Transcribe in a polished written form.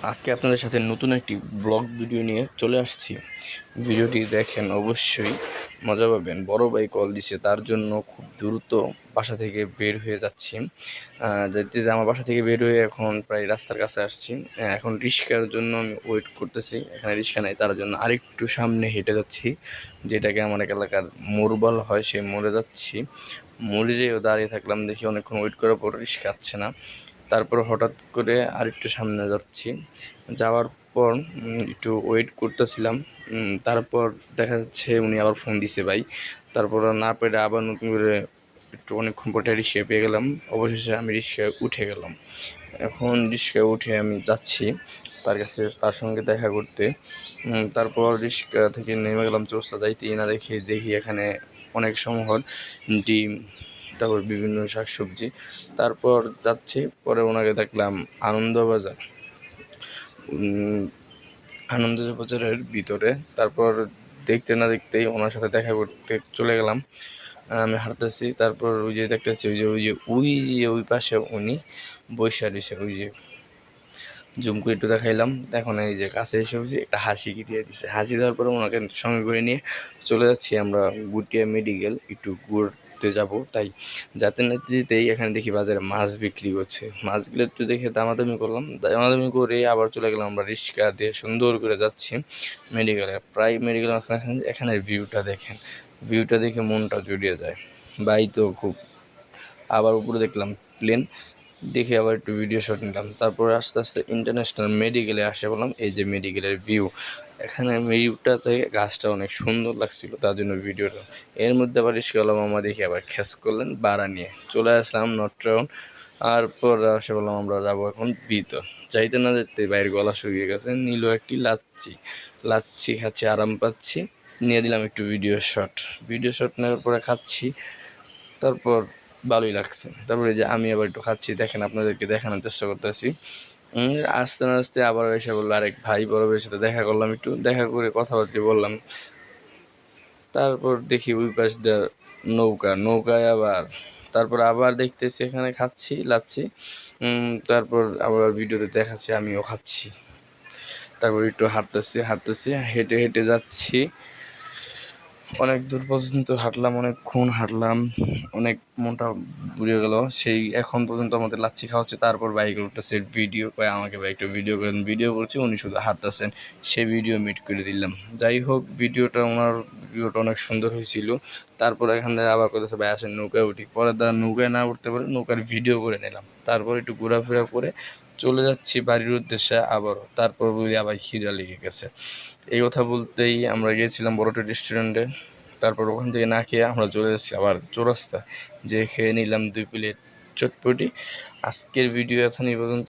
আজকে আপনাদের সাথে নতুন একটি ব্লগ ভিডিও নিয়ে চলে আসছি। ভিডিওটি দেখেন, অবশ্যই মজা পাবেন। বড় ভাই কল দিছে, তার জন্য খুব দ্রুত বাসা থেকে বের হয়ে যাচ্ছি। যেতে আমার বাসা থেকে বের হয়ে এখন প্রায় রাস্তার কাছে আসছি। এখন রিক্সার জন্য আমি ওয়েট করতেছি। এখানে রিক্সা নাই, তার জন্য আরেকটু সামনে হেঁটে যাচ্ছি, যেটাকে আমার এলাকার মোড় বলা হয়। সেই মোড়ে যাচ্ছি। মোড়ে যেয়েও দাঁড়িয়ে থাকলাম, দেখি অনেকক্ষণ ওয়েট করার পর রিক্সা আসছে না। তারপর হঠাৎ করে আরেকটু সামনে যাচ্ছি। যাওয়ার পর একটু ওয়েট করতেছিলাম। তারপর দেখা যাচ্ছে উনি আবার ফোন দিছে ভাই। তারপর না পেরে আবার নতুন করে একটু অনেকক্ষণ পরে রিক্সায় পেয়ে গেলাম। অবশেষে আমি রিক্সায় উঠে গেলাম। এখন রিক্সায় উঠে আমি যাচ্ছি তার কাছে, তার সঙ্গে দেখা করতে। তারপর রিক্সা থেকে নেমে গেলাম। চৌরাস্তা যাইতেই না দেখি এখানে অনেক সমূহর ডিম, তারপর বিভিন্ন শাকসবজি। তারপর যাচ্ছি, পরে ওনাকে দেখলাম আনন্দবাজার, আনন্দবাজারের ভিতরে। তারপর দেখতে না দেখতেই ওনার সাথে দেখা করতে চলে গেলাম। আমি হাঁটতেছি, তারপর ওই যে দেখতেছি ওই পাশে উনি বৈশা রয়েছে। ওই যে জুম করে একটু দেখাইলাম, এখন এই যে কাছে এসে বলছি, একটা হাসি দিয়ে দিছে। হাসি দেওয়ার পরে ওনাকে সঙ্গে করে নিয়ে চলে যাচ্ছি আমরা গুটিয়া মেডিকেল, একটু ঘুরতে যাব। তাই যাতে না যেতেই এখানে দেখি বাজারে মাছ বিক্রি করছে। মাছগুলো একটু দেখে দামাদামি করলাম, দামাদামি করে আবার চলে গেলাম। আমরা রিক্সা দিয়ে সুন্দর করে যাচ্ছি মেডিকেলে। প্রায় মেডিকেল এখানের ভিউটা দেখেন, ভিউটা দেখে মনটা জুড়িয়ে যায়। বাই তো খুব। আবার উপরে দেখলাম প্লেন, দেখে আবার একটু ভিডিও শট নিলাম। তারপরে আস্তে আস্তে ইন্টারন্যাশনাল মেডিকেলে আসে বললাম। এই যে মেডিকেলের ভিউ, এখানে ভিউটা থেকে গাছটা অনেক সুন্দর লাগছিল, তার জন্য ভিডিওটা। এর মধ্যে আবার রিস্কাওয়ালা মামা দেখে আবার খ্যাস করলেন, ভাড়া নিয়ে চলে আসলাম নর্থ টাউন। আর পর আসে বললাম আমরা যাবো এখন ভিতর। যাইতে না যেতে বাইরের গলা শুকিয়ে গেছে, নিল একটি লাচ্ছি। লাচ্ছি খাচ্ছি, আরাম পাচ্ছি। নিয়ে দিলাম একটু ভিডিও শট নেওয়ার পরে খাচ্ছি। তারপর ভালোই লাগছে। তারপরে যে আমি আবার একটু খাচ্ছি, দেখেন আপনাদেরকে দেখানোর চেষ্টা করতেছি। আস্তে না আস্তে আবার এসে বললো আরেক ভাই, বড় ভাইয়ের সাথে দেখা করলাম, একটু দেখা করে কথাবার্তা বললাম। তারপর দেখি ওই পাশ দিয়ে নৌকায় আবার, তারপর আবার দেখতেছি এখানে খাচ্ছি লাচ্ছি। তারপর আবার ভিডিওতে দেখাচ্ছি আমিও খাচ্ছি। তারপর একটু হাঁটতেছি, হেঁটে হেঁটে যাচ্ছি। অনেক দূর পর্যন্ত হাঁটলাম, অনেকক্ষণ হাঁটলাম, অনেক মনটা ঘুরে গেল। সেই এখন পর্যন্ত আমাদের লাচ্ছি খাওয়া হচ্ছে। তারপর বাইকে উঠতেছে, ভিডিও করে আমাকে ভাই একটু ভিডিও করেন। ভিডিও করছি, উনি শুধু হাঁটতেছেন, সেই ভিডিও মিট করে দিলাম। যাই হোক, ভিডিওটা অনেক সুন্দর হয়েছিল। তারপর এখান থেকে আবার করতেছে ভাই আসেন নৌকায় উঠি। পরে তারা নৌকায় না উঠতে পারে, নৌকার ভিডিও করে নিলাম। তারপর একটু ঘোরাফেরা করে চলে যাচ্ছি বাড়ির উদ্দেশ্যে আবারও। তারপর বলি আবার খিদা লেগে গেছে। এই কথা বলতেই আমরা গিয়েছিলাম বড়টা রেস্টুরেন্টে। তারপর ওখান থেকে না খেয়ে আমরা চলে যাচ্ছি আবার চৌরাস্তা, যে খেয়ে নিলাম 2 প্লেট চটপটি। আজকের ভিডিও এখানেই পর্যন্ত।